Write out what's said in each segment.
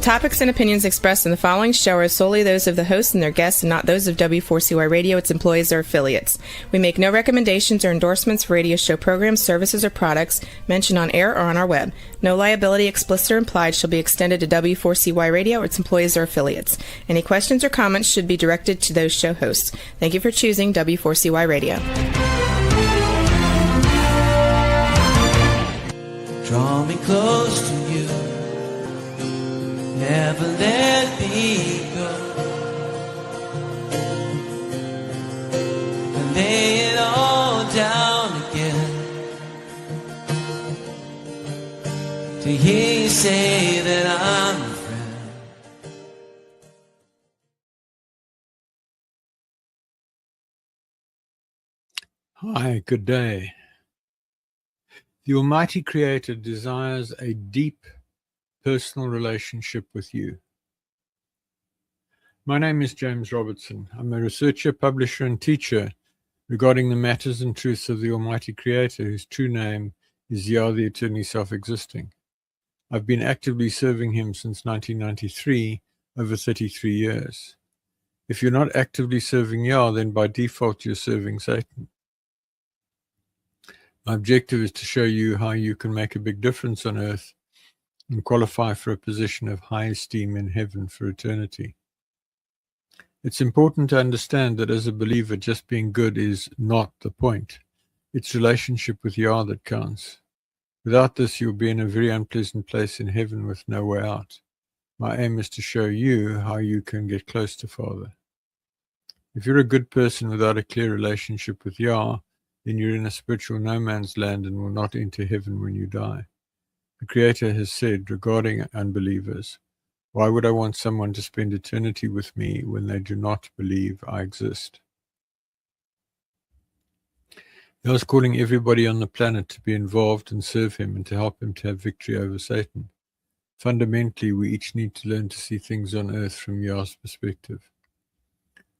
topics and opinions expressed in the following show are solely those of the host and their guests and not those of W4CY Radio, its employees, or affiliates. We make no recommendations or endorsements for radio show programs, services, or products mentioned on air or on our web. No liability, explicit or implied, shall be extended to W4CY Radio or its employees or affiliates. Any questions or comments should be directed to those show hosts. Thank you for choosing W4CY Radio. Draw me close to you, never let me go, and lay it all down again, to hear you say that I'm a friend. Hi, good day. The Almighty Creator desires a deep personal relationship with you. My name is James Robertson. I'm a researcher, publisher, and teacher regarding the matters and truths of the Almighty Creator, whose true name is Yah, the eternally self-existing. I've been actively serving him since 1993, over 33 years. If you're not actively serving Yah, then by default you're serving Satan. My objective is to show you how you can make a big difference on earth and qualify for a position of high esteem in heaven for eternity. It's important to understand that as a believer, just being good is not the point. It's relationship with Yah that counts. Without this, you'll be in a very unpleasant place in heaven with no way out. My aim is to show you how you can get close to Father. If you're a good person without a clear relationship with Yah, then you're in a spiritual no man's land and will not enter heaven when you die. The Creator has said regarding unbelievers, why would I want someone to spend eternity with me when they do not believe I exist? He was calling everybody on the planet to be involved and serve him and to help him to have victory over Satan. Fundamentally, we each need to learn to see things on earth from Yah's perspective.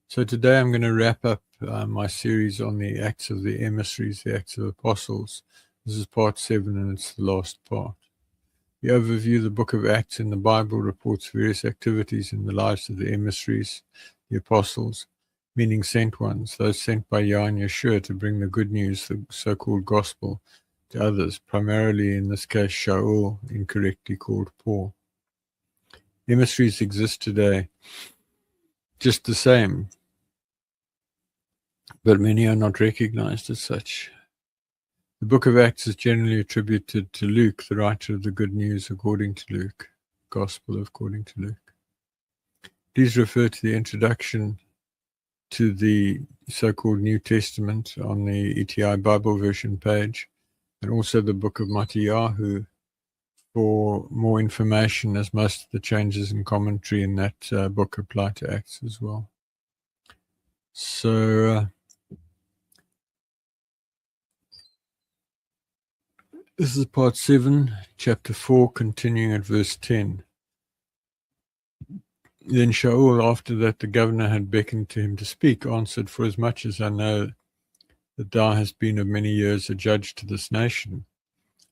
So today I'm going to wrap up my series on the Acts of the Emissaries, the Acts of Apostles. This is part 7 and it's the last part. The overview, the book of Acts in the Bible reports various activities in the lives of the emissaries, the apostles, meaning sent ones, those sent by Yah and Yahooshua to bring the good news, the so-called gospel, to others, primarily in this case Shaul, incorrectly called Paul. Emissaries exist today just the same, but many are not recognized as such. The book of Acts is generally attributed to Luke, the writer of the good news according to Luke, gospel according to Luke. Please refer to the introduction to the so-called New Testament on the ETI Bible version page, and also the book of Matthew for more information, as most of the changes in commentary in that book apply to Acts as well. So this is part 7, chapter 4, continuing at verse 10. Then Shaul, after that the governor had beckoned to him to speak, answered, for as much as I know that thou hast been of many years a judge to this nation,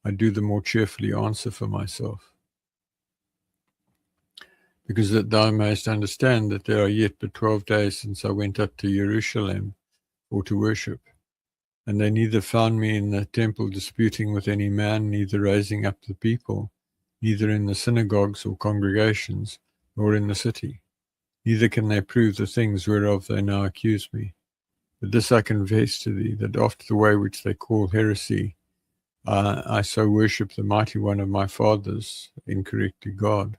I do the more cheerfully answer for myself. Because that thou mayest understand that there are yet but 12 days since I went up to Jerusalem for to worship. And they neither found me in the temple disputing with any man, neither raising up the people, neither in the synagogues or congregations, nor in the city. Neither can they prove the things whereof they now accuse me. But this I confess to thee, that after the way which they call heresy, I so worship the mighty one of my fathers, incorrectly God,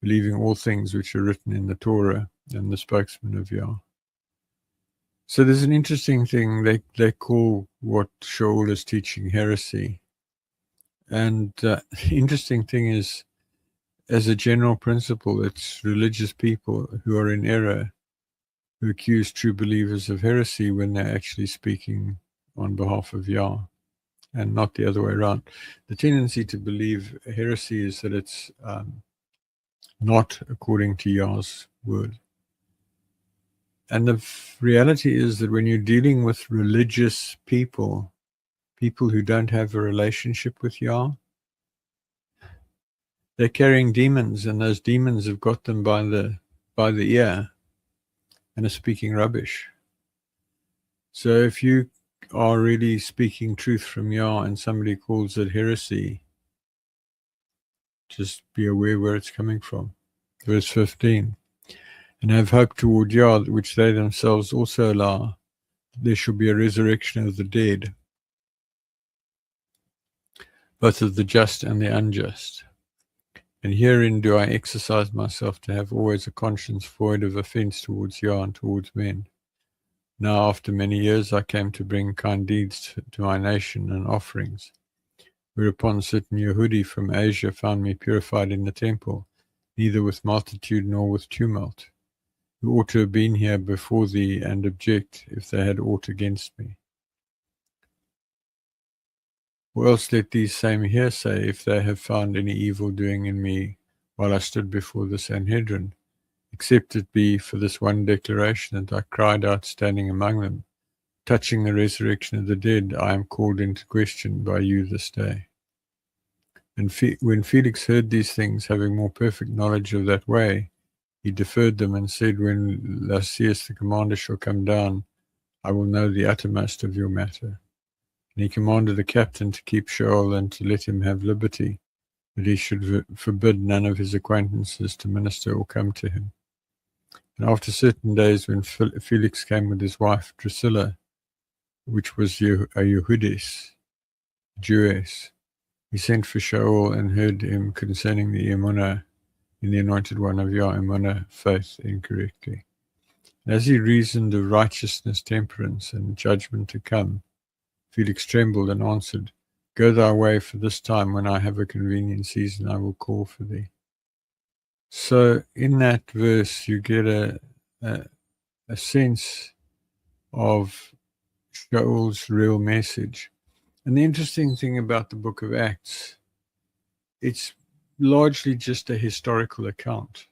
believing all things which are written in the Torah and the spokesman of Yah. So there's an interesting thing, they call what Shaul is teaching heresy. And the interesting thing is, as a general principle, it's religious people who are in error who accuse true believers of heresy when they're actually speaking on behalf of Yah, and not the other way around. The tendency to believe heresy is that it's not according to Yah's word. And the reality is that when you're dealing with religious people who don't have a relationship with Yah, They're carrying demons, and those demons have got them by the ear and are speaking rubbish. So if you are really speaking truth from Yah and somebody calls it heresy, just be aware where it's coming from. Verse 15. And have hope toward Yah, which they themselves also allow. There shall be a resurrection of the dead, both of the just and the unjust. And herein do I exercise myself to have always a conscience void of offense towards Yah and towards men. Now after many years I came to bring kind deeds to my nation and offerings, whereupon certain Yehudi from Asia found me purified in the temple, neither with multitude nor with tumult, who ought to have been here before thee and object if they had aught against me. Or else let these same here say, if they have found any evil doing in me while I stood before the Sanhedrin, except it be for this one declaration that I cried out standing among them, touching the resurrection of the dead, I am called into question by you this day. And when Felix heard these things, having more perfect knowledge of that way, he deferred them and said, when Lysias the commander shall come down, I will know the uttermost of your matter. And he commanded the captain to keep Shaul and to let him have liberty, that he should forbid none of his acquaintances to minister or come to him. And after certain days, when Felix came with his wife Drusilla, which was a Yehudis, Jewess, he sent for Shaul and heard him concerning the Emunah in the anointed one of Yah, Emunah, faith incorrectly. And as he reasoned of righteousness, temperance, and judgment to come, Felix trembled and answered, Go thy way, for this time when I have a convenient season I will call for thee. So in that verse you get a sense of Shaul's real message. And the interesting thing about the book of Acts, it's largely just a historical account.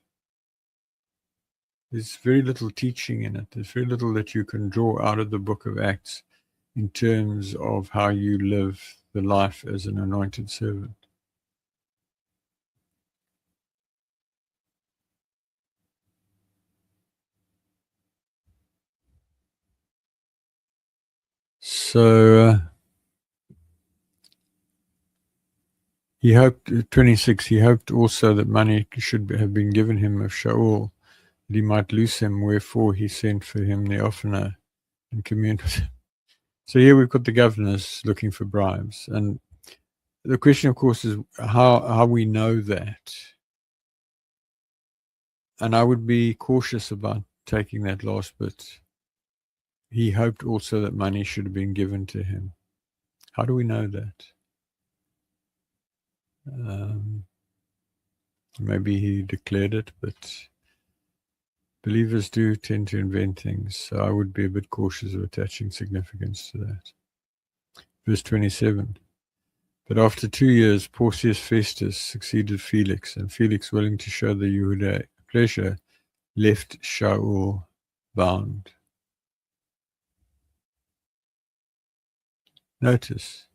There's very little teaching in it. There's very little that you can draw out of the book of Acts in terms of how you live the life as an anointed servant. So he hoped, 26, he hoped also that money should have been given him of Shaul, that he might loose him, wherefore he sent for him the oftener and communed with him. So here we've got the governors looking for bribes. And the question, of course, is how we know that. And I would be cautious about taking that last bit. He hoped also that money should have been given to him. How do we know that? Maybe he declared it, but believers do tend to invent things, so I would be a bit cautious of attaching significance to that. Verse 27. But after 2 years, Porcius Festus succeeded Felix, and Felix, willing to show the Yehuda pleasure, left Shaul bound. Notice,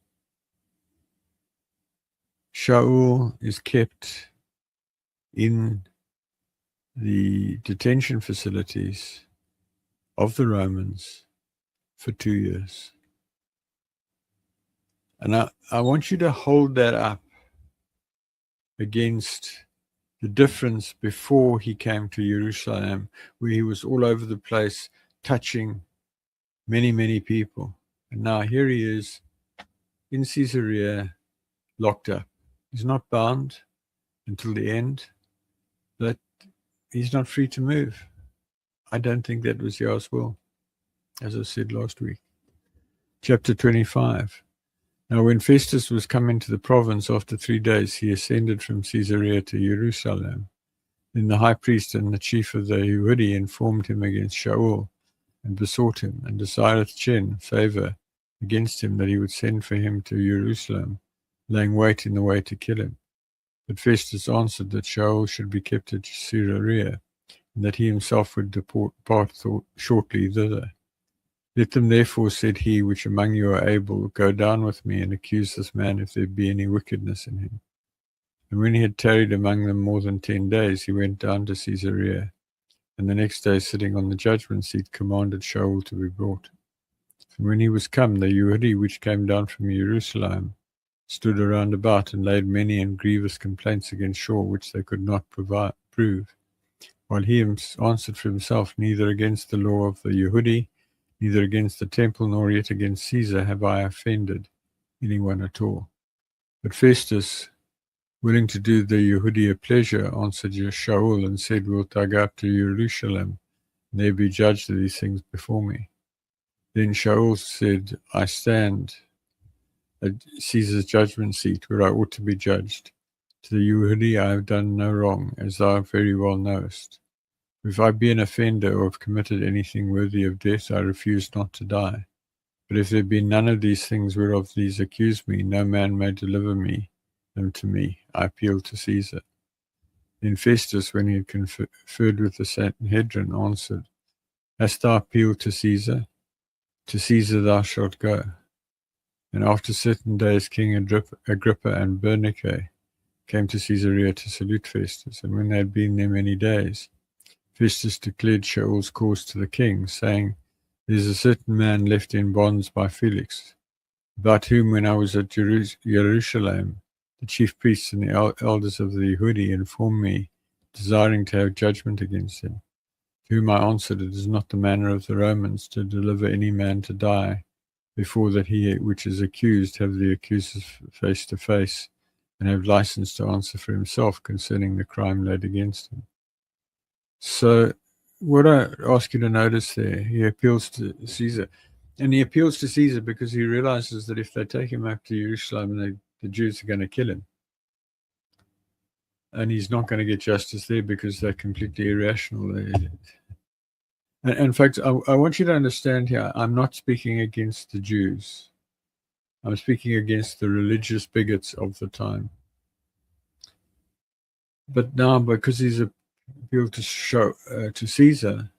Shaul is kept in the detention facilities of the Romans for 2 years. And I want you to hold that up against the difference before he came to Jerusalem, where he was all over the place touching many, many people. And now here he is in Caesarea, locked up. He's not bound until the end, but he's not free to move. I don't think that was Yah's will, as I said last week. Chapter 25. Now when Festus was come into the province after 3 days, he ascended from Caesarea to Jerusalem. Then the high priest and the chief of the Yehudi informed him against Shaul, and besought him, and desired favor against him, that he would send for him to Jerusalem, laying wait in the way to kill him. But Festus answered that Shaul should be kept at Caesarea, and that he himself would depart shortly thither. Let them therefore, said he, which among you are able, go down with me and accuse this man if there be any wickedness in him. And when he had tarried among them more than 10 days, he went down to Caesarea. And the next day, sitting on the judgment seat, commanded Shaul to be brought. And when he was come, the Yehudi which came down from Jerusalem stood around about and laid many and grievous complaints against Shaul, which they could not prove. While he answered for himself, neither against the law of the Yehudi, neither against the temple, nor yet against Caesar have I offended anyone at all. But Festus, willing to do the Yehudi a pleasure, answered Shaul and said, Wilt thou go up to Jerusalem, and there be judged of these things before me? Then Shaul said, I stand at Caesar's judgment seat, where I ought to be judged. To the Yehudi I have done no wrong, as thou very well knowest. If I be an offender or have committed anything worthy of death, I refuse not to die. But if there be none of these things whereof these accuse me, no man may deliver them to me. I appeal to Caesar. Then Festus, when he had conferred with the Sanhedrin, answered, Hast thou appealed to Caesar? To Caesar thou shalt go. And after certain days, King Agrippa and Bernice came to Caesarea to salute Festus. And when they had been there many days, Festus declared Shaul's cause to the king, saying, There is a certain man left in bonds by Felix, about whom when I was at Jerusalem, the chief priests and the elders of the Yehudi informed me, desiring to have judgment against him. To whom I answered, It is not the manner of the Romans to deliver any man to die, before that he which is accused have the accusers face to face, and have license to answer for himself concerning the crime laid against him. So what I ask you to notice there, he appeals to Caesar. And he appeals to Caesar because he realizes that if they take him up to Jerusalem, the Jews are going to kill him. And he's not going to get justice there because they're completely irrational. And in fact, I want you to understand here, I'm not speaking against the Jews. I'm speaking against the religious bigots of the time. But now, because he's appealed to Caesar,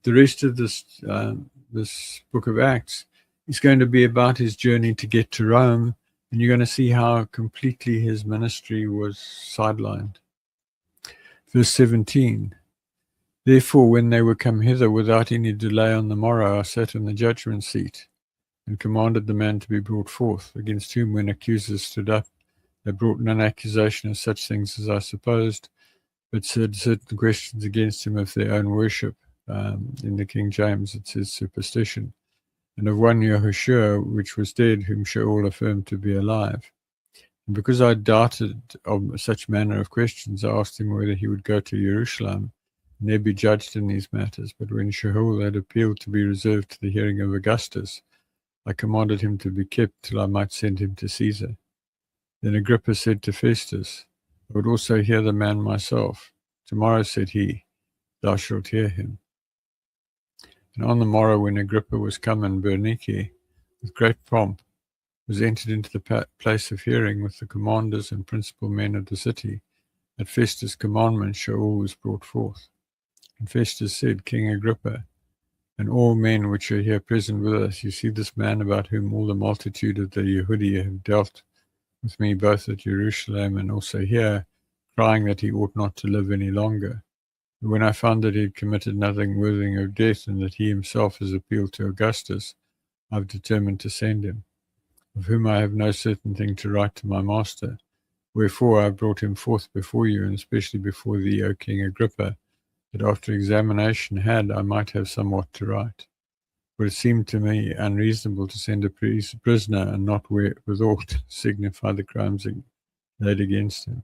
the rest of this book of Acts is going to be about his journey to get to Rome, and you're going to see how completely his ministry was sidelined. Verse 17, Therefore, when they were come hither without any delay on the morrow, I sat in the judgment seat and commanded the man to be brought forth, against whom when accusers stood up, they brought none accusation of such things as I supposed, but said certain questions against him of their own worship. In the King James it says superstition, and of one Yahooshua which was dead, whom Shaul affirmed to be alive. And because I doubted of such manner of questions, I asked him whether he would go to Jerusalem and there be judged in these matters. But when Shaul had appealed to be reserved to the hearing of Augustus, I commanded him to be kept till I might send him to Caesar. Then Agrippa said to Festus, I would also hear the man myself. Tomorrow, said he, thou shalt hear him. And on the morrow, when Agrippa was come, and Bernice, with great pomp, was entered into the place of hearing with the commanders and principal men of the city, at Festus' commandment Shaul was brought forth. And Festus said, King Agrippa, and all men which are here present with us, you see this man about whom all the multitude of the Yehudi have dealt with me both at Jerusalem and also here, crying that he ought not to live any longer. But when I found that he had committed nothing worthy of death, and that he himself has appealed to Augustus, I have determined to send him, of whom I have no certain thing to write to my master. Wherefore I have brought him forth before you, and especially before thee, O King Agrippa, that after examination had, I might have somewhat to write. For it seemed to me unreasonable to send a prisoner and not withal to signify the crimes laid against him.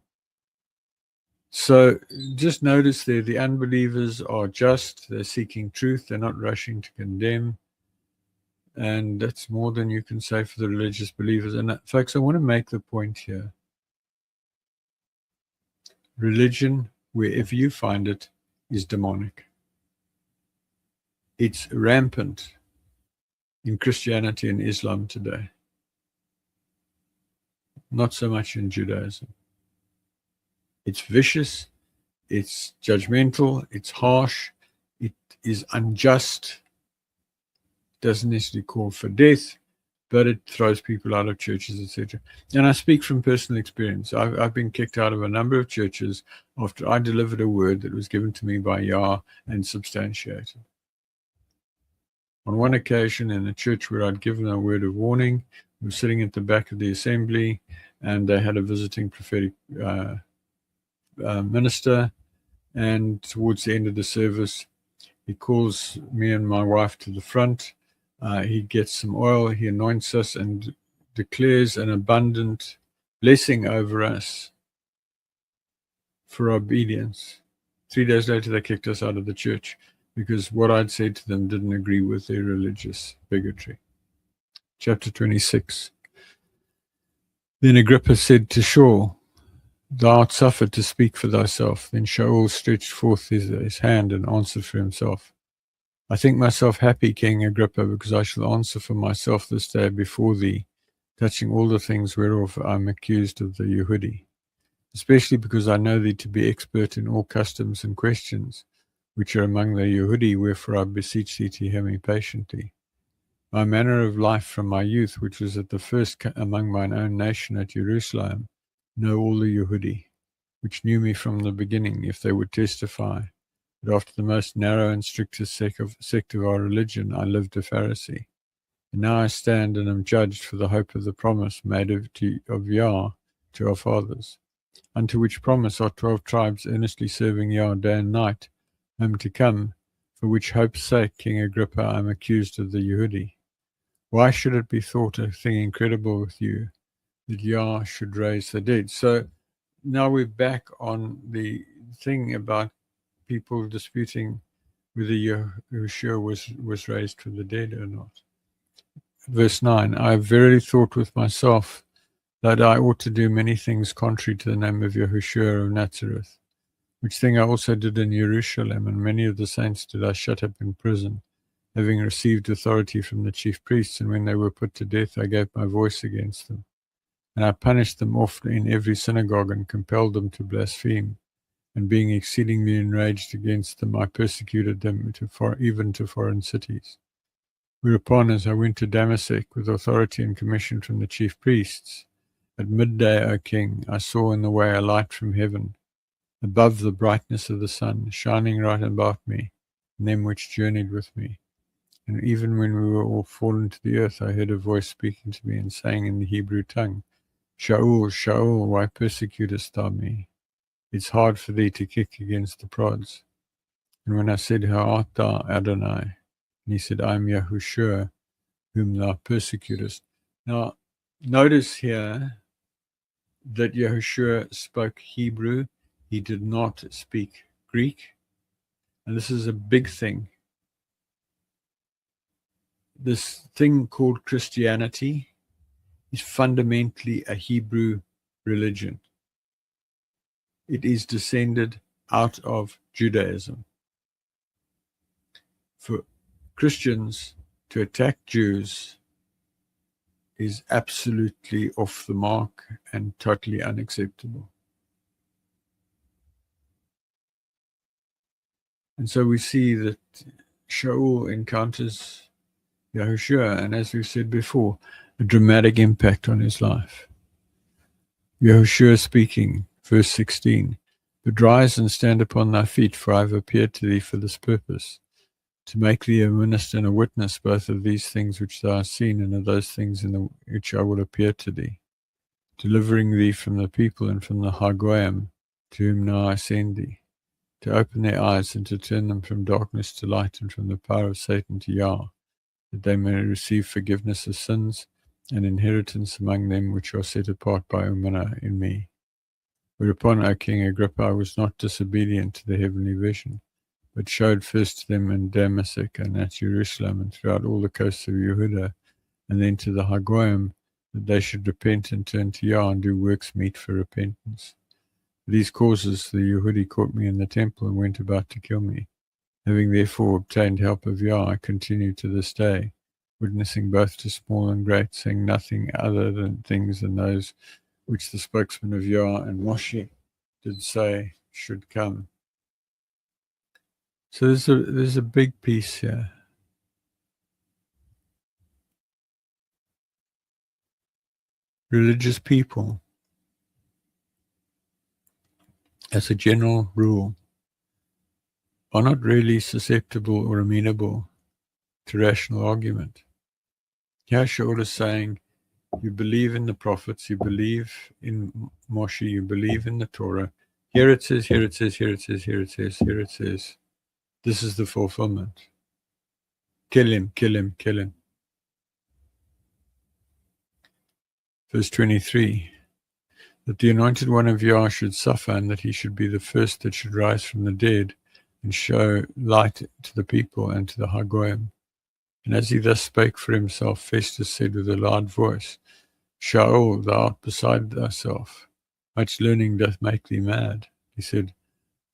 So just notice there, the unbelievers are just, they're seeking truth, they're not rushing to condemn. And that's more than you can say for the religious believers. And folks, I want to make the point here. Religion, wherever you find it, is demonic. It's rampant in Christianity and Islam today. Not so much in Judaism. It's vicious, it's judgmental, it's harsh, it is unjust, doesn't necessarily call for death, but it throws people out of churches, etc. And I speak from personal experience. I've been kicked out of a number of churches after I delivered a word that was given to me by Yah and substantiated. On one occasion in a church where I'd given a word of warning, we were sitting at the back of the assembly, and they had a visiting prophetic minister. And towards the end of the service, he calls me and my wife to the front. He gets some oil, he anoints us, and declares an abundant blessing over us for obedience. 3 days later, they kicked us out of the church because what I'd said to them didn't agree with their religious bigotry. Chapter 26. Then Agrippa said to Shaul, "Thou art suffered to speak for thyself." Then Shaul stretched forth his hand and answered for himself. "I think myself happy, King Agrippa, because I shall answer for myself this day before thee, touching all the things whereof I am accused of the Yehudi, especially because I know thee to be expert in all customs and questions which are among the Yehudi, wherefore I beseech thee to hear me patiently. My manner of life from my youth, which was at the first among mine own nation at Jerusalem, know all the Yehudi, which knew me from the beginning, if they would testify. But after the most narrow and strictest sect of our religion, I lived a Pharisee. And now I stand and am judged for the hope of the promise made of Yah to our fathers, unto which promise are 12 tribes earnestly serving Yah day and night, whom to come, for which hope's sake, King Agrippa, I am accused of the Yehudi. Why should it be thought a thing incredible with you that Yah should raise the dead? So now we're back on the thing about people disputing whether Yahooshua was raised from the dead or not. Verse 9, I have verily thought with myself that I ought to do many things contrary to the name of Yahooshua of Nazareth, which thing I also did in Jerusalem, and many of the saints did I shut up in prison, having received authority from the chief priests, and when they were put to death, I gave my voice against them. And I punished them often in every synagogue, and compelled them to blaspheme. And being exceedingly enraged against them, I persecuted them even to foreign cities. Whereupon, as I went to Damascus with authority and commission from the chief priests, at midday, O king, I saw in the way a light from heaven, above the brightness of the sun, shining right about me, and them which journeyed with me. And even when we were all fallen to the earth, I heard a voice speaking to me and saying in the Hebrew tongue, Shaul, Shaul, why persecutest thou me? It's hard for thee to kick against the prods. And when I said, How art thou, Adonai? And he said, I am Yahooshua, whom thou persecutest. Now, notice here that Yahooshua spoke Hebrew. He did not speak Greek. And this is a big thing. This thing called Christianity is fundamentally a Hebrew religion. It is descended out of Judaism. For Christians to attack Jews is absolutely off the mark and totally unacceptable. And so we see that Shaul encounters Yahooshua, and as we've said before, a dramatic impact on his life. Yahooshua speaking, verse 16, But rise and stand upon thy feet, for I have appeared to thee for this purpose, to make thee a minister and a witness both of these things which thou hast seen and of those things in which I will appear to thee, delivering thee from the people and from the Hagoyim, to whom now I send thee, to open their eyes and to turn them from darkness to light and from the power of Satan to Yah, that they may receive forgiveness of sins and inheritance among them which are set apart by Umanah in me. Whereupon, O King Agrippa, I was not disobedient to the heavenly vision, but showed first to them in Damascus and at Jerusalem and throughout all the coasts of Yehuda, and then to the Hagoyim, that they should repent and turn to Yah and do works meet for repentance. For these causes the Yehudi caught me in the temple and went about to kill me. Having therefore obtained help of Yah, I continue to this day, witnessing both to small and great, saying nothing other than things than those which the spokesman of Yah and Moshe did say should come. So there's a big piece here. religious people, as a general rule, are not really susceptible or amenable to rational argument. Here Shaul is saying, you believe in the prophets, you believe in Moshe, you believe in the Torah. Here it says, here it says, here it says, here it says, here it says. This is the fulfillment. Kill him, kill him, kill him. Verse 23, that the anointed one of Yah should suffer, and that he should be the first that should rise from the dead, and show light to the people and to the Hagoyim. And as he thus spake for himself, Festus said with a loud voice, Shaul, thou art beside thyself. Much learning doth make thee mad. He said,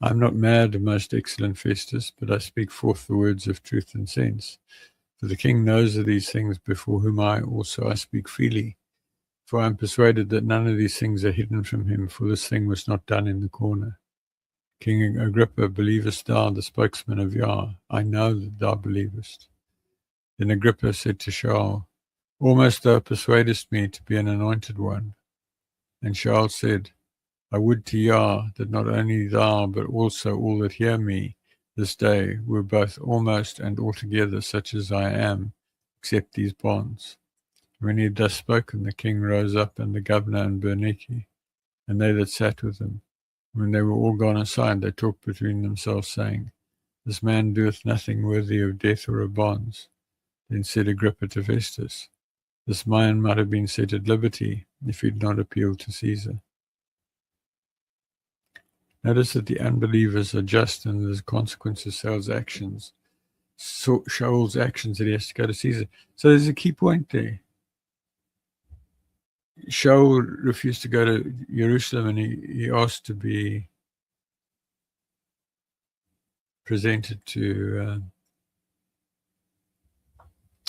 I am not mad, most excellent Festus, but I speak forth the words of truth and sense. For the king knows of these things, before whom I speak freely. For I am persuaded that none of these things are hidden from him, for this thing was not done in the corner. King Agrippa, believest thou the spokesman of Yah? I know that thou believest. Then Agrippa said to Shaul, almost thou persuadest me to be an anointed one. And Shaul said, I would to Yah that not only thou, but also all that hear me this day were both almost and altogether such as I am, except these bonds. When he had thus spoken, the king rose up, and the governor and Bernice, and they that sat with him. When they were all gone aside, they talked between themselves, saying, This man doeth nothing worthy of death or of bonds. Then said Agrippa to Festus, This man might have been set at liberty if he had not appealed to Caesar. Notice that the unbelievers are just, and as a consequence of Shaul's actions that he has to go to Caesar. So there's a key point there. Shaul refused to go to Jerusalem, and he asked to be presented to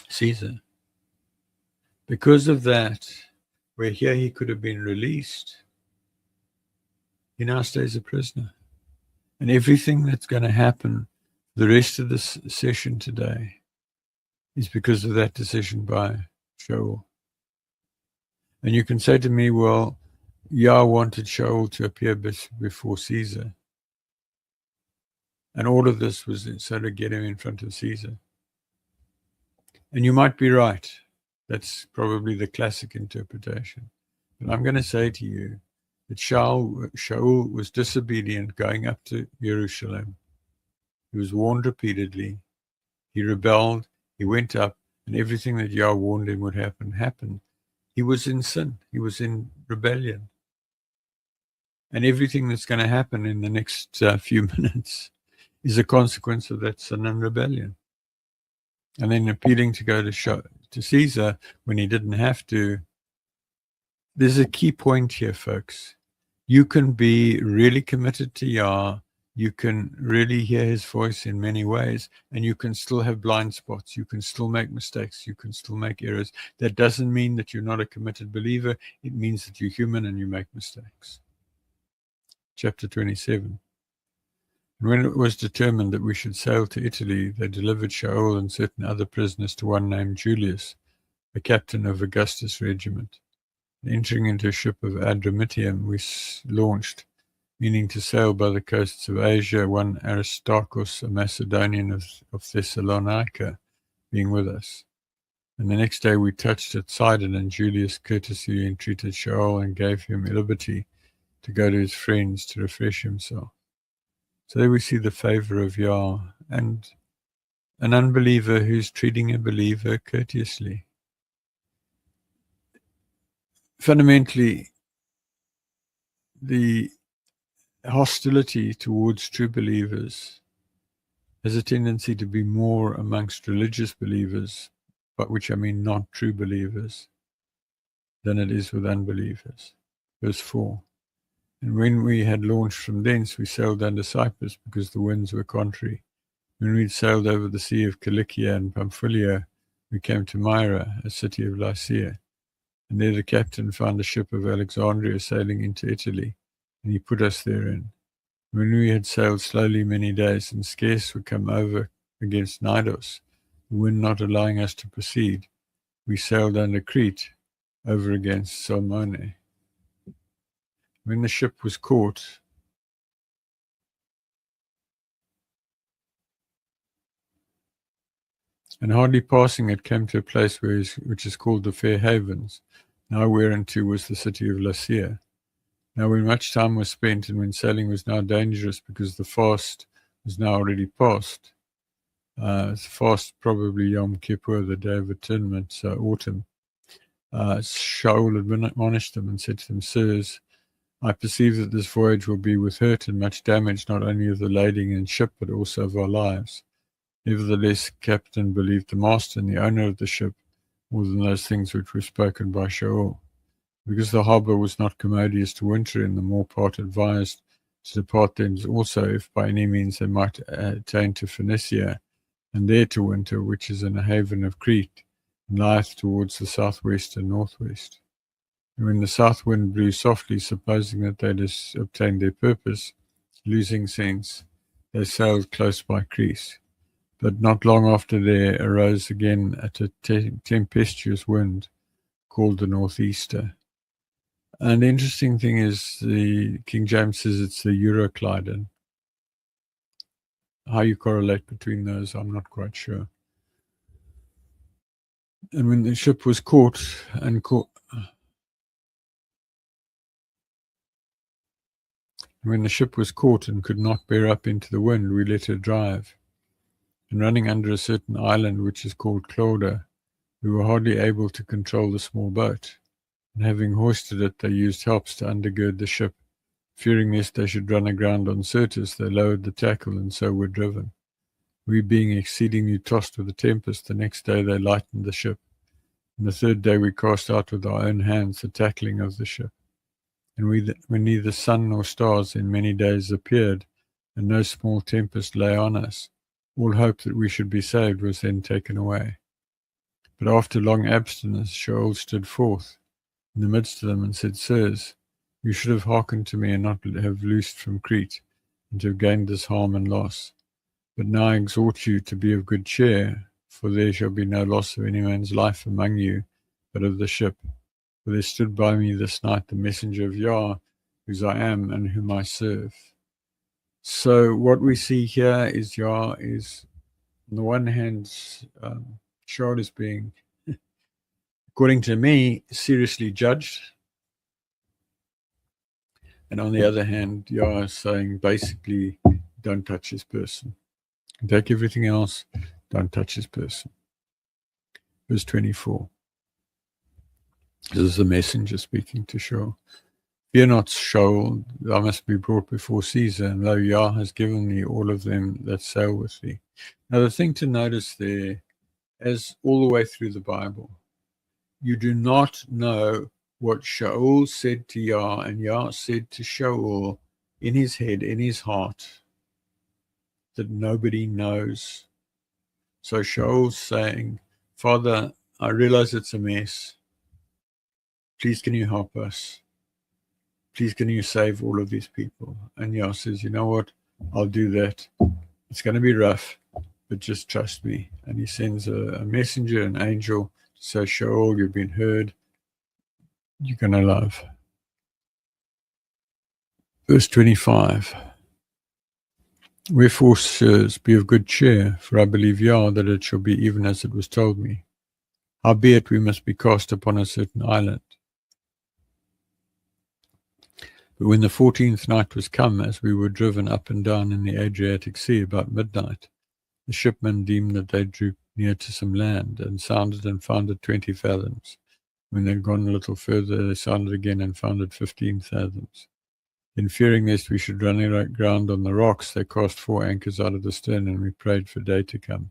Caesar. Because of that, where here he could have been released, he now stays a prisoner. And everything that's going to happen the rest of this session today is because of that decision by Shaul. And you can say to me, well, Yah wanted Shaul to appear before Caesar. And all of this was so to get him in front of Caesar. And you might be right. That's probably the classic interpretation. But I'm going to say to you that Shaul was disobedient going up to Jerusalem. He was warned repeatedly. He rebelled. He went up, and everything that Yah warned him would happen happened. He was in sin. He was in rebellion. And everything that's going to happen in the next few minutes is a consequence of that sin and rebellion. And then appealing to go to Caesar when he didn't have to. There's a key point here, folks. You can be really committed to Yah. You can really hear his voice in many ways, and you can still have blind spots. You can still make mistakes. You can still make errors. That doesn't mean that you're not a committed believer. It means that you're human and you make mistakes. Chapter 27. And when it was determined that we should sail to Italy, they delivered Shaul and certain other prisoners to one named Julius, a captain of Augustus' regiment. And entering into a ship of Adramyttium, we launched, meaning to sail by the coasts of Asia, one Aristarchus, a Macedonian of Thessalonica, being with us. And the next day we touched at Sidon, and Julius courteously entreated Shaul and gave him liberty to go to his friends to refresh himself. So there we see the favor of Yah and an unbeliever who's treating a believer courteously. Fundamentally, the hostility towards true believers has a tendency to be more amongst religious believers, by which I mean not true believers, than it is with unbelievers. Verse 4. And when we had launched from thence, we sailed under Cyprus, because the winds were contrary. When we had sailed over the sea of Cilicia and Pamphylia, we came to Myra, a city of Lycia. And there the captain found a ship of Alexandria sailing into Italy, and he put us therein. When we had sailed slowly many days, and scarce were come over against Knidos, the wind not allowing us to proceed, we sailed under Crete, over against Salmone. When the ship was caught, and hardly passing it, came to a place which is called the Fair Havens, now whereunto was the city of Lasea. Now when much time was spent, and when sailing was now dangerous, because the fast was now already past, fast probably Yom Kippur, the day of atonement, so autumn, Shaul admonished them and said to them, Sirs, I perceive that this voyage will be with hurt and much damage, not only of the lading and ship, but also of our lives. Nevertheless, captain believed the master and the owner of the ship more than those things which were spoken by Shaul. Because the harbour was not commodious to winter in, the more part advised to depart thence also, if by any means they might attain to Phoenicia, and there to winter, which is in a haven of Crete, and lieth towards the southwest and northwest. And when the south wind blew softly, supposing that they had obtained their purpose, losing sense, they sailed close by Crete. But not long after there arose again a tempestuous wind called the northeaster. And the interesting thing is, the King James says it's the Euroclydon. How you correlate between those, I'm not quite sure. And when the ship was caught and could not bear up into the wind, we let her drive. And running under a certain island which is called Clauda, we were hardly able to control the small boat. And having hoisted it, they used helps to undergird the ship. Fearing lest they should run aground on Syrtis, they lowered the tackle, and so were driven. We being exceedingly tossed with the tempest, the next day they lightened the ship. And the third day we cast out with our own hands the tackling of the ship. And when neither sun nor stars in many days appeared, and no small tempest lay on us, all hope that we should be saved was then taken away. But after long abstinence, Shaul stood forth in the midst of them and said, Sirs, you should have hearkened to me and not have loosed from Crete, and to have gained this harm and loss. But now I exhort you to be of good cheer, for there shall be no loss of any man's life among you, but of the ship. For there stood by me this night the messenger of Yah, whose I am and whom I serve. So what we see here is Yah is, on the one hand, Shaul is being, according to me, seriously judged. And on the other hand, Yah is saying, basically, don't touch this person. Take everything else, don't touch this person. Verse 24. This is the messenger speaking to Shaul. Fear not, Shaul, thou must be brought before Caesar, and lo, Yah has given me all of them that sail with thee. Now the thing to notice there, as all the way through the Bible, you do not know what Shaul said to Yah, and Yah said to Shaul in his head, in his heart, that nobody knows. So Shaul's saying, Father, I realize it's a mess. Please, can you help us? Please, can you save all of these people? And Yah says, you know what? I'll do that. It's going to be rough, but just trust me. And he sends a messenger, an angel, to say, Shaul, you've been heard. You're going to love. Verse 25. Wherefore, sirs, be of good cheer, for I believe Yah that it shall be even as it was told me. Howbeit we must be cast upon a certain island. But when the 14th night was come, as we were driven up and down in the Adriatic Sea about midnight, the shipmen deemed that they drew near to some land, and sounded and found it 20 fathoms. When they had gone a little further, they sounded again and found it 15 fathoms. Then fearing lest we should run aground on the rocks, they cast 4 anchors out of the stern, and we prayed for day to come.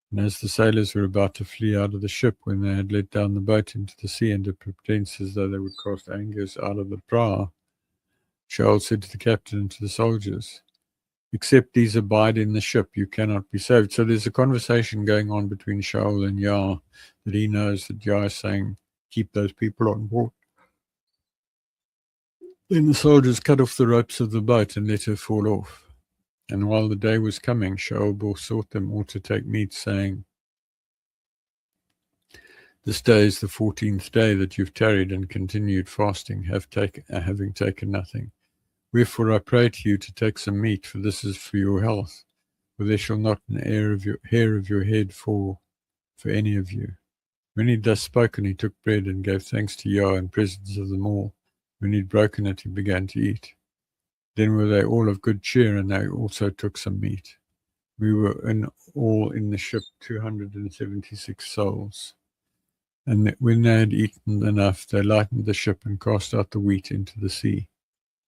And as the sailors were about to flee out of the ship, when they had let down the boat into the sea under pretense as though they would cast anchors out of the prow, Shaul said to the captain and to the soldiers, except these abide in the ship, you cannot be saved. So there's a conversation going on between Shaul and Yah, that he knows that Yah is saying, keep those people on board. Then the soldiers cut off the ropes of the boat and let her fall off. And while the day was coming, Shaul besought them all to take meat, saying, This day is the 14th day that you've tarried and continued fasting, having taken nothing. Wherefore I pray to you to take some meat, for this is for your health. For there shall not an hair of your head fall for any of you. When he had thus spoken, he took bread and gave thanks to Yah in presence of them all. When he had broken it, he began to eat. Then were they all of good cheer, and they also took some meat. We were all in the ship 276 souls. And when they had eaten enough, they lightened the ship and cast out the wheat into the sea.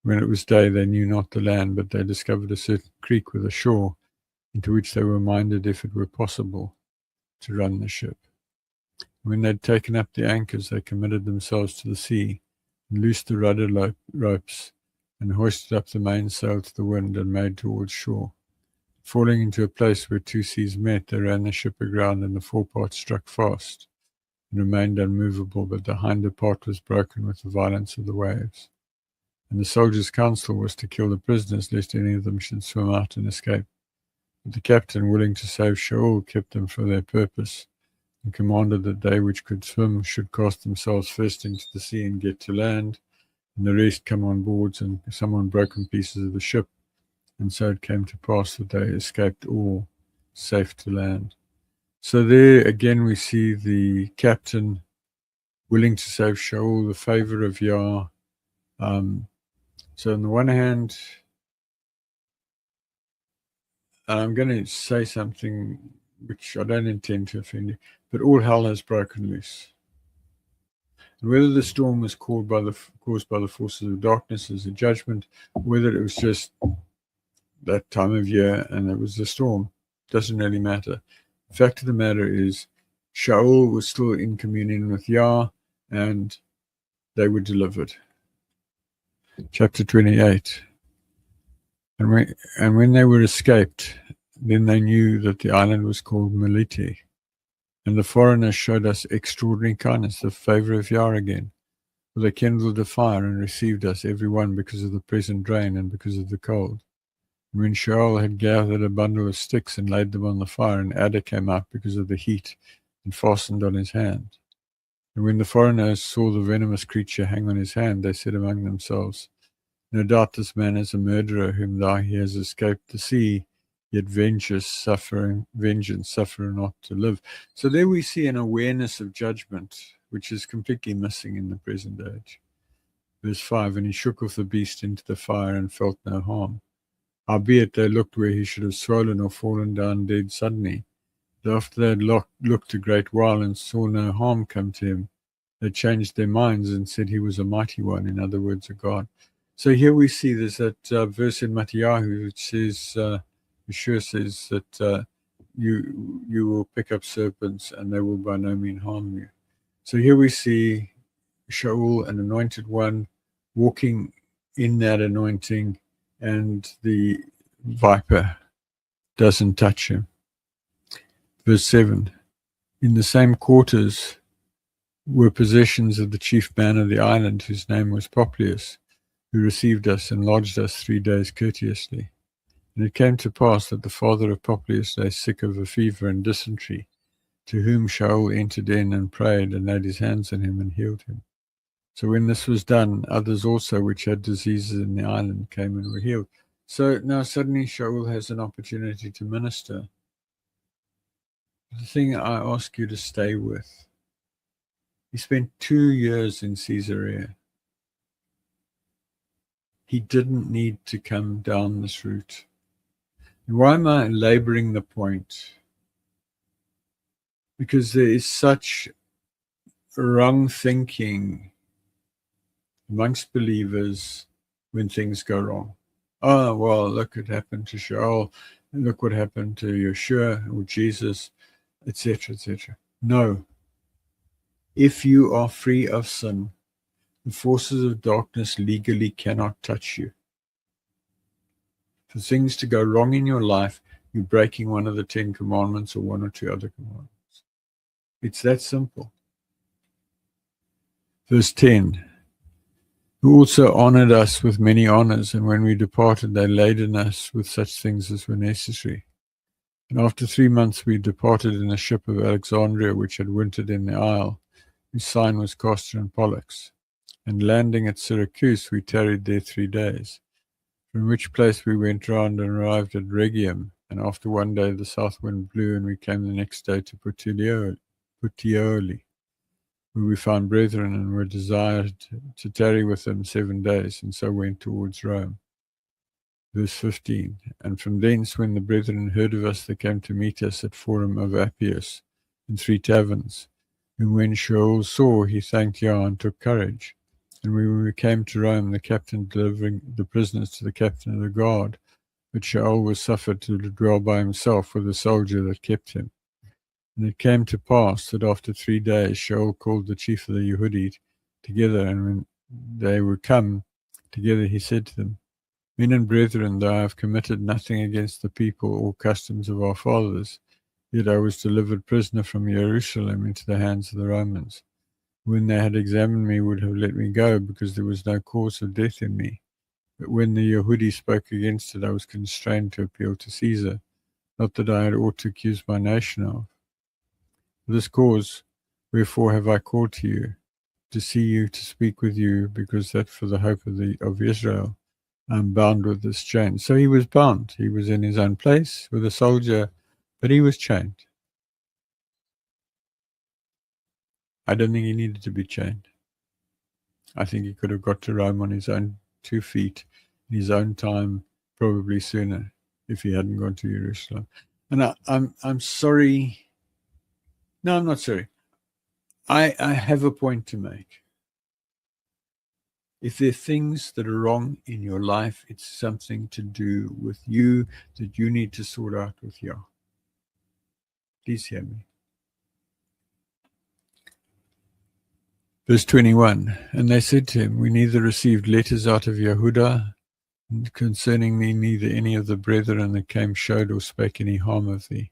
When it was day, they knew not the land, but they discovered a certain creek with a shore, into which they were minded, if it were possible, to run the ship. When they had taken up the anchors, they committed themselves to the sea, and loosed the rudder ropes, and hoisted up the mainsail to the wind, and made towards shore. Falling into a place where two seas met, they ran the ship aground, and the forepart struck fast, and remained unmovable, but the hinder part was broken with the violence of the waves. And the soldiers' counsel was to kill the prisoners, lest any of them should swim out and escape. But the captain, willing to save Shaul, kept them for their purpose, and commanded that they which could swim should cast themselves first into the sea and get to land, and the rest come on boards, and some on broken pieces of the ship. And so it came to pass that they escaped all safe to land. So there again we see the captain willing to save Shaul, the favor of Yah. So on the one hand, I'm going to say something which I don't intend to offend you, but all hell has broken loose. And whether the storm was caused by the forces of darkness as a judgment, whether it was just that time of year and it was a storm, doesn't really matter. The fact of the matter is, Shaul was still in communion with Yah, and they were delivered. Chapter 28. And when they were escaped, then they knew that the island was called Melite. And the foreigners showed us extraordinary kindness, the favor of Yah again. For they kindled a fire and received us, every one, because of the present rain and because of the cold. And when Shaul had gathered a bundle of sticks and laid them on the fire, an adder came out because of the heat and fastened on his hand. And when the foreigners saw the venomous creature hang on his hand, they said among themselves, no doubt this man is a murderer, whom thou he has escaped the sea, yet vengeance suffer not to live. So there we see an awareness of judgment, which is completely missing in the present age. Verse 5, and he shook off the beast into the fire and felt no harm. Howbeit they looked where he should have swollen or fallen down dead suddenly. But after they had looked a great while and saw no harm come to him, they changed their minds and said he was a mighty one, in other words, a god. So here we see there's that verse in Matthew which says, Yeshua says that you will pick up serpents and they will by no means harm you. So here we see Shaul, an anointed one, walking in that anointing, and the viper doesn't touch him. Verse 7, in the same quarters were possessions of the chief man of the island, whose name was Publius, who received us and lodged us 3 days courteously. And it came to pass that the father of Publius lay sick of a fever and dysentery, to whom Shaul entered in and prayed and laid his hands on him and healed him. So when this was done, others also which had diseases in the island came and were healed. So now suddenly Shaul has an opportunity to minister. The thing I ask you to stay with, he spent 2 years in Caesarea. He didn't need to come down this route. And why am I laboring the point? Because there is such wrong thinking amongst believers when things go wrong. Oh, well, look what happened to Shaul, and look what happened to Yeshua or Jesus, etc., etc. No. If you are free of sin, the forces of darkness legally cannot touch you. For things to go wrong in your life, you're breaking one of the 10 commandments or one or two other commandments. It's that simple. Verse 10, who also honored us with many honors, and when we departed, they laden us with such things as were necessary. And after 3 months we departed in a ship of Alexandria, which had wintered in the isle, whose sign was Castor and Pollux. And landing at Syracuse, we tarried there 3 days, from which place we went round and arrived at Rhegium, and after 1 day the south wind blew, and we came the next day to Puteoli, where we found brethren and were desired to tarry with them 7 days, and so went towards Rome. Verse 15. And from thence, when the brethren heard of us, they came to meet us at Forum of Appius, in 3 taverns, whom when Shaul saw, he thanked Yah and took courage. And when we came to Rome, the captain delivering the prisoners to the captain of the guard, but Shaul was suffered to dwell by himself with a soldier that kept him. And it came to pass that after 3 days Shaul called the chief of the Yehudi together, and when they were come together, he said to them, Men and brethren, though I have committed nothing against the people or customs of our fathers, yet I was delivered prisoner from Jerusalem into the hands of the Romans. When they had examined me, would have let me go, because there was no cause of death in me. But when the Yehudi spoke against it, I was constrained to appeal to Caesar, not that I had aught to accuse my nation of. For this cause, wherefore have I called to you, to see you, to speak with you, because that for the hope of Israel I am bound with this chain. So he was bound. He was in his own place with a soldier, but he was chained. I don't think he needed to be chained. I think he could have got to Rome on his own 2 feet, in his own time, probably sooner, if he hadn't gone to Jerusalem. And I'm sorry. No, I'm not sorry. I have a point to make. If there are things that are wrong in your life, it's something to do with you that you need to sort out with Yah. Please hear me. Verse 21, and they said to him, We neither received letters out of Yehuda concerning thee, neither any of the brethren that came showed or spake any harm of thee.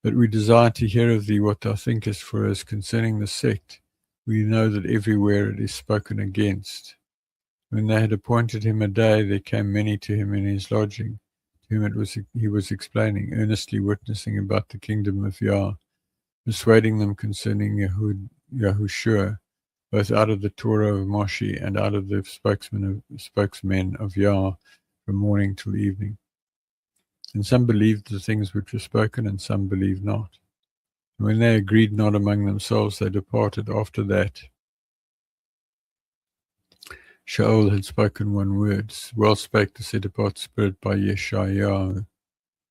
But we desire to hear of thee what thou thinkest, for as concerning the sect, we know that everywhere it is spoken against. When they had appointed him a day, there came many to him in his lodging, to whom he was explaining, earnestly witnessing about the kingdom of Yah, persuading them concerning Yahooshua, both out of the Torah of Moshe and out of the spokesmen of Yah, from morning till evening. And some believed the things which were spoken, and some believed not. And when they agreed not among themselves, they departed. After that, Shaul had spoken 1 word. Well spake the set apart spirit by Yeshayahu,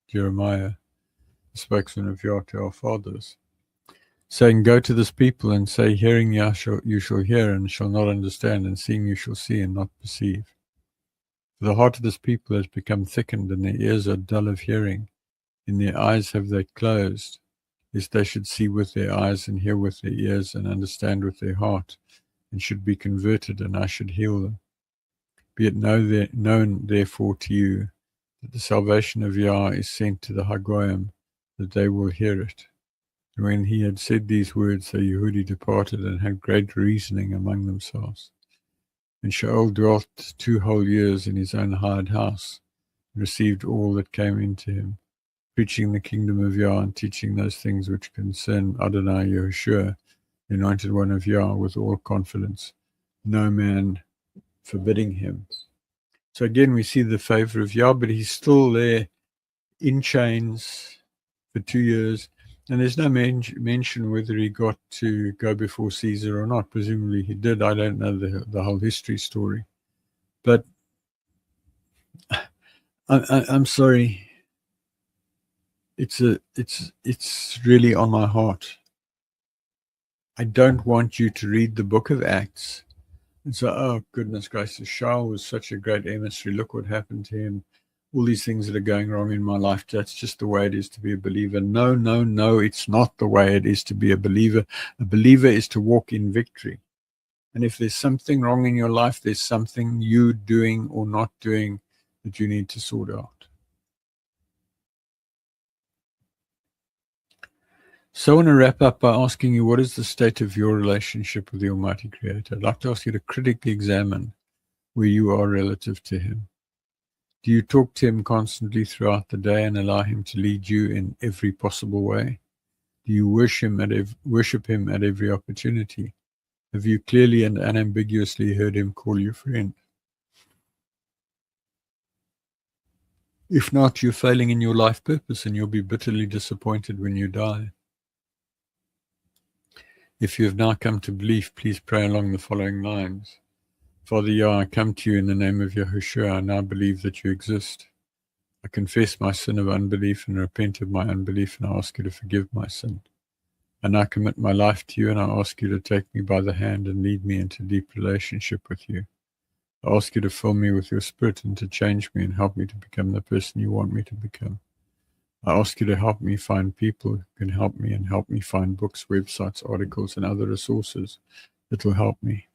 Jeremiah, the spokesman of Yah to our fathers, saying, Go to this people and say, Hearing Yah you shall hear and shall not understand, and seeing you shall see and not perceive. For the heart of this people has become thickened, and their ears are dull of hearing. In their eyes have they closed, lest they should see with their eyes and hear with their ears and understand with their heart, and should be converted, and I should heal them. Be it known therefore to you that the salvation of Yah is sent to the Hagoyim, that they will hear it. And when he had said these words, the Yehudi departed and had great reasoning among themselves. And Shaul dwelt 2 whole years in his own hired house, and received all that came into him, preaching the kingdom of Yah and teaching those things which concern Adonai Yahushua, the anointed one of Yah, with all confidence, no man forbidding him. So again, we see the favor of Yah, but he's still there in chains for 2 years. And there's no mention whether he got to go before Caesar or not. Presumably he did. I don't know the whole history story. But I'm sorry. It's really on my heart. I don't want you to read the book of Acts and say, oh, goodness gracious, Shaul was such a great emissary. Look what happened to him. All these things that are going wrong in my life, that's just the way it is to be a believer. No, it's not the way it is to be a believer. A believer is to walk in victory. And if there's something wrong in your life, there's something you doing or not doing that you need to sort out. So I want to wrap up by asking you, what is the state of your relationship with the Almighty Creator? I'd like to ask you to critically examine where you are relative to Him. Do you talk to Him constantly throughout the day and allow Him to lead you in every possible way? Do you worship Him at every opportunity? Have you clearly and unambiguously heard him call you friend? If not, you're failing in your life purpose and you'll be bitterly disappointed when you die. If you have now come to belief, please pray along the following lines. Father Yah, I come to you in the name of Yahooshua. I now believe that you exist. I confess my sin of unbelief and repent of my unbelief, and I ask you to forgive my sin. I now commit my life to you, and I ask you to take me by the hand and lead me into deep relationship with you. I ask you to fill me with your spirit and to change me and help me to become the person you want me to become. I ask you to help me find people who can help me and help me find books, websites, articles, and other resources that will help me.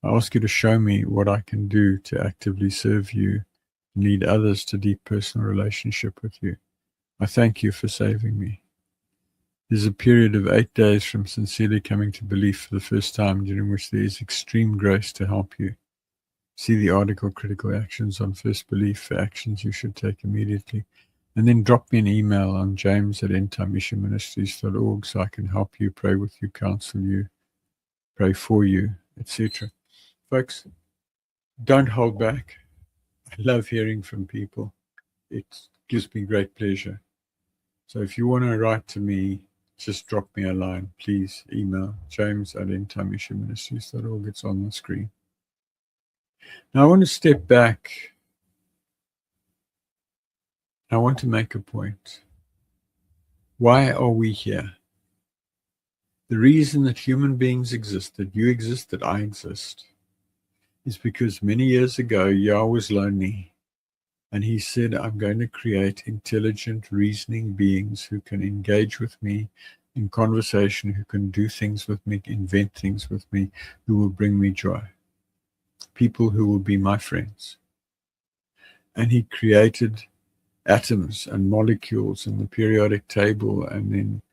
I ask you to show me what I can do to actively serve you and lead others to deep personal relationship with you. I thank you for saving me. There's a period of 8 days from sincerely coming to belief for the first time, during which there is extreme grace to help you. See the article Critical Actions on First Belief for actions you should take immediately. And then drop me an email on james@endtimeissueministries.org so I can help you, pray with you, counsel you, pray for you, etc. Folks, don't hold back. I love hearing from people. It gives me great pleasure. So if you want to write to me, just drop me a line. Please email james@endtimeissueministries.org. It's on the screen. Now I want to step back. I want to make a point. Why are we here? The reason that human beings exist, that you exist, that I exist, is because many years ago, Yah was lonely. And he said, I'm going to create intelligent, reasoning beings who can engage with me in conversation, who can do things with me, invent things with me, who will bring me joy. People who will be my friends. And he created atoms and molecules in the periodic table and then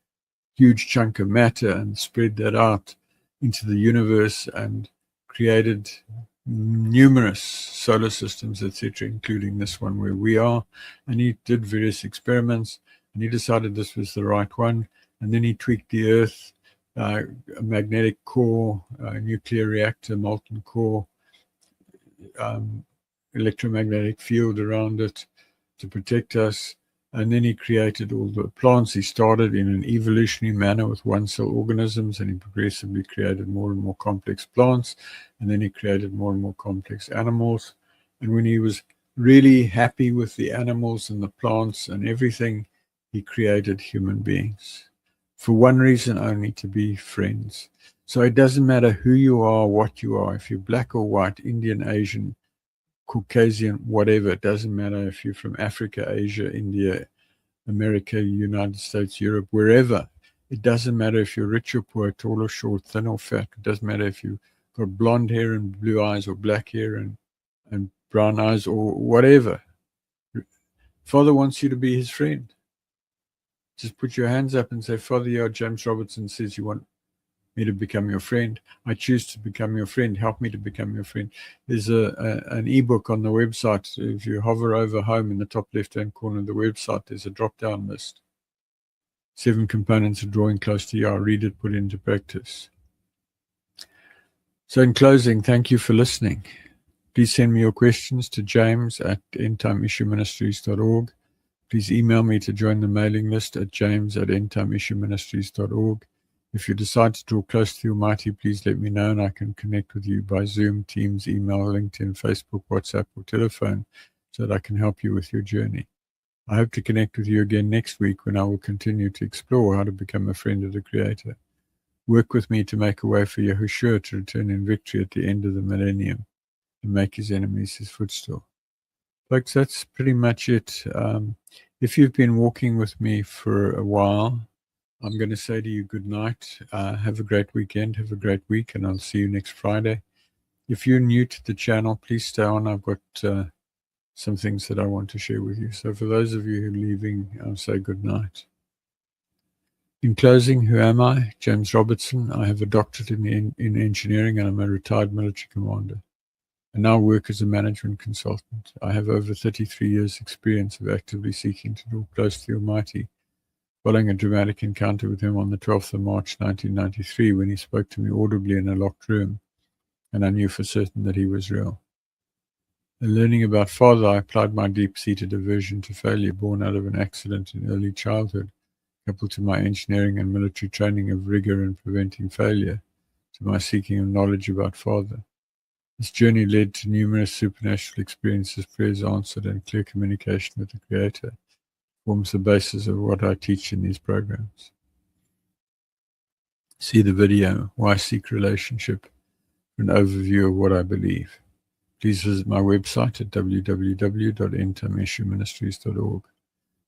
huge chunk of matter and spread that out into the universe and created numerous solar systems, etc., including this one where we are. And he did various experiments and he decided this was the right one. And then he tweaked the Earth, a magnetic core, a nuclear reactor, molten core, electromagnetic field around it to protect us. And then he created all the plants. He started in an evolutionary manner with one-cell organisms, and he progressively created more and more complex plants. And then he created more and more complex animals. And when he was really happy with the animals and the plants and everything, he created human beings. For one reason only, to be friends. So it doesn't matter who you are, what you are, if you're black or white, Indian, Asian, Caucasian, whatever. It doesn't matter if you're from Africa, Asia, India, America, United States, Europe, wherever. It doesn't matter if you're rich or poor, tall or short, thin or fat. It doesn't matter if you've got blonde hair and blue eyes or black hair and brown eyes or whatever. Father wants you to be his friend. Just put your hands up and say, Father, Yah, James Robertson says you want me to become your friend. I choose to become your friend. Help me to become your friend. There's an ebook on the website. If you hover over home in the top left-hand corner of the website, there's a drop-down list. 7 components of drawing close to Yah. Read it, put it into practice. So in closing, thank you for listening. Please send me your questions to james@endtimeissueministries.org. Please email me to join the mailing list at james@endtimeissueministries.org. If you decide to draw close to the Almighty, please let me know and I can connect with you by Zoom, Teams, email, LinkedIn, Facebook, WhatsApp, or telephone so that I can help you with your journey. I hope to connect with you again next week when I will continue to explore how to become a friend of the Creator. Work with me to make a way for Yahushua to return in victory at the end of the millennium and make his enemies his footstool. Folks, that's pretty much it. If you've been walking with me for a while, I'm going to say to you good night. Have a great weekend. Have a great week, and I'll see you next Friday. If you're new to the channel, please stay on. I've got some things that I want to share with you. So for those of you who are leaving, I'll say good night. In closing, who am I? James Robertson. I have a doctorate in engineering, and I'm a retired military commander. I now work as a management consultant. I have over 33 years' experience of actively seeking to draw close to the Almighty following a dramatic encounter with him on the 12th of March 1993 when he spoke to me audibly in a locked room, and I knew for certain that he was real. In learning about Father, I applied my deep-seated aversion to failure born out of an accident in early childhood, coupled to my engineering and military training of rigor in preventing failure, to my seeking of knowledge about Father. This journey led to numerous supernatural experiences, prayers answered, and clear communication with the Creator. Forms the basis of what I teach in these programs. See the video, Why Seek Relationship, for an overview of what I believe. Please visit my website at www.entameshuministries.org.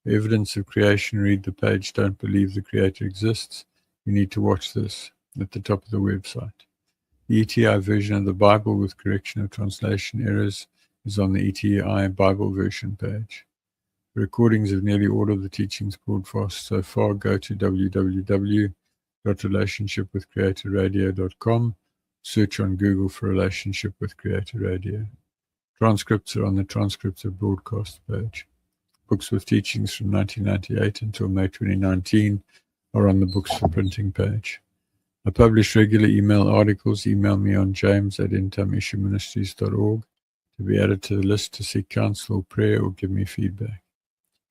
For evidence of creation, read the page, Don't Believe the Creator Exists. You need to watch this at the top of the website. The ETI version of the Bible with correction of translation errors is on the ETI Bible version page. For recordings of nearly all of the teachings broadcast so far, go to www.relationshipwithcreatorradio.com. Search on Google for Relationship with Creator Radio. Transcripts are on the Transcripts of Broadcast page. Books with teachings from 1998 until May 2019 are on the Books for Printing page. I publish regular email articles. Email me on james@entameshuministries.org to be added to the list to seek counsel or prayer or give me feedback.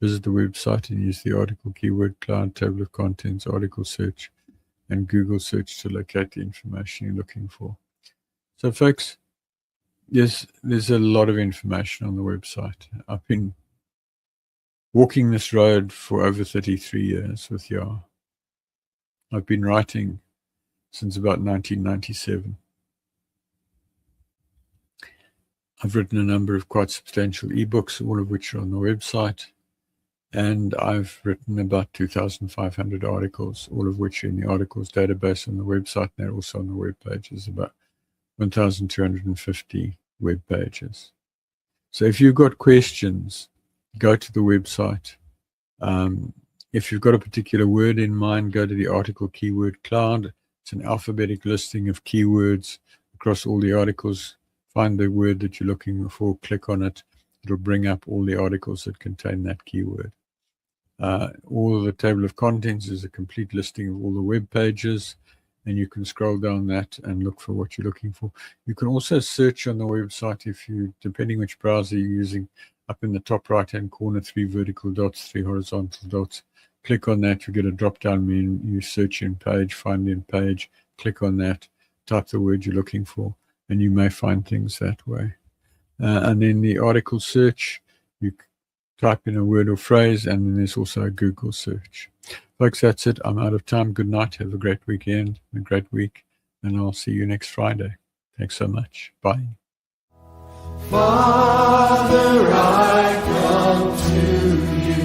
Visit the website and use the article keyword cloud, table of contents, article search, and Google search to locate the information you're looking for. So, folks, there's a lot of information on the website. I've been walking this road for over 33 years with Yah. I've been writing since about 1997. I've written a number of quite substantial ebooks, all of which are on the website. And I've written about 2,500 articles, all of which are in the articles database on the website. And they're also on the web pages, about 1,250 web pages. So if you've got questions, go to the website. If you've got a particular word in mind, go to the article keyword cloud. It's an alphabetic listing of keywords across all the articles. Find the word that you're looking for, click on it. It'll bring up all the articles that contain that keyword. All of the table of contents is a complete listing of all the web pages, and you can scroll down that and look for what you're looking for. You can also search on the website if you, depending which browser you're using, up in the top right-hand corner, 3 vertical dots, 3 horizontal dots. Click on that, you get a drop-down menu, you search in page, find in page, click on that, type the word you're looking for, and you may find things that way. And then the article search, you type in a word or phrase, and then there's also a Google search. Folks, that's it. I'm out of time. Good night. Have a great weekend, a great week, and I'll see you next Friday. Thanks so much. Bye. Father, I come to you,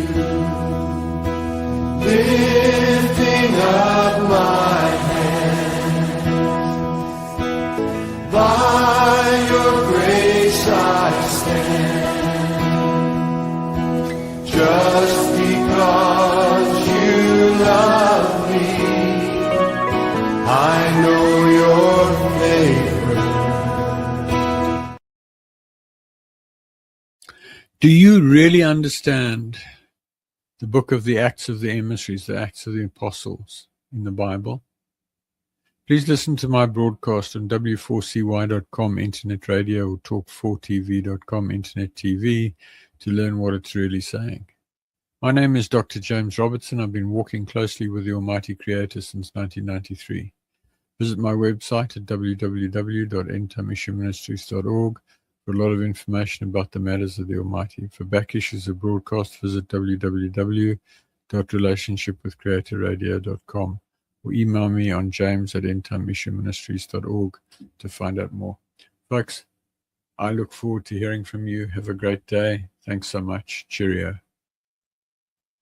lifting up my hands. By your grace I stand, just because you love me. I know your favor. Do you really understand the book of the Acts of the Emissaries, the Acts of the Apostles in the Bible? Please listen to my broadcast on w4cy.com internet radio or talk4tv.com internet TV to learn what it's really saying. My name is Dr. James Robertson. I've been walking closely with the Almighty Creator since 1993. Visit my website at www.entameshuministries.org for a lot of information about the matters of the Almighty. For back issues of broadcast, visit www.relationshipwithcreatorradio.com or email me on james@entameshuministries.org to find out more. Folks, I look forward to hearing from you. Have a great day. Thanks so much. Cheerio.